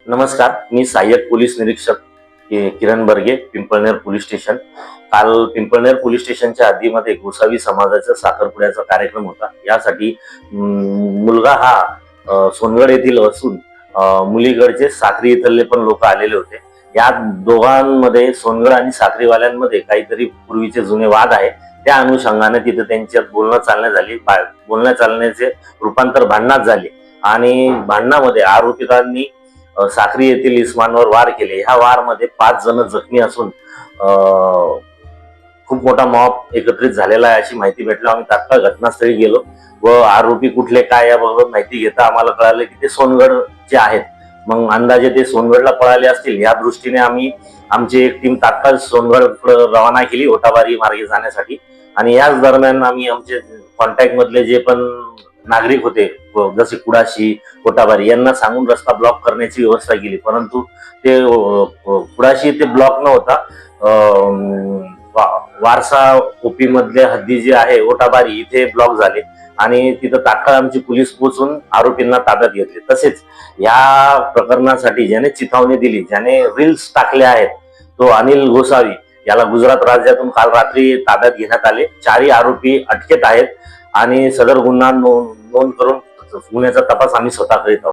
नमस्कार, मी सहाय्यक पोलीस निरीक्षक किरण बर्गे, पिंपळनेर पोलीस स्टेशन. काल पिंपळनेर पोलीस स्टेशनच्या हद्दीमध्ये गोसावी समाजाचा साखरपुड्याचा कार्यक्रम होता. यासाठी मुलगा हा सोनगड येथील असून मुलीकडचे साखरी इथले पण लोक आलेले होते. या दोघांमध्ये सोनगड आणि साखरीवाल्यांमध्ये काहीतरी पूर्वीचे जुने वाद आहे. त्या अनुषंगाने तिथे त्यांच्यात बोलण्या चालण्याचे रूपांतर भांडणात झाले आणि भांडणामध्ये आरोपितांनी साखरी येथील इस्मानवर वार केले. ह्या वार मध्ये 5 जण जखमी असून खूप मोठा मॉब एकत्रित झालेला आहे अशी माहिती भेटली. आम्ही तात्काळ घटनास्थळी गेलो व आरोपी कुठले काय याबाबत माहिती घेता आम्हाला कळालं की ते सोनगडचे आहेत. मग अंदाजे ते सोनगडला पळाले असतील या दृष्टीने आम्ही आमची एक टीम तात्काळ सोनगड रवाना केली ओटाबारी मार्गे जाण्यासाठी. आणि याच दरम्यान आम्ही आमचे कॉन्टॅक्ट मधले जे पण नागरिक होते जसे कुडाशी कोटाबारी यांना सांगून रस्ता ब्लॉक करण्याची व्यवस्था केली, परंतु ते कुडाशी ते ब्लॉक न होता वारसा ओपी मधले हद्दी जे आहे ओटाबारी इथे ब्लॉक झाले आणि तिथं तात्काळ आमची पोलीस पोहोचून आरोपींना ताब्यात घेतले. तसेच या प्रकरणासाठी ज्याने चिथावणी दिली, ज्याने रील्स टाकल्या आहेत, तो अनिल गोसावी याला गुजरात राज्यातून काल रात्री ताब्यात घेण्यात आले. 4 आरोपी अटकेत आहेत आणि सदर गुन्हा नोंद करून गुन्ह्याचा तपास आम्ही स्वतः करीत आहोत.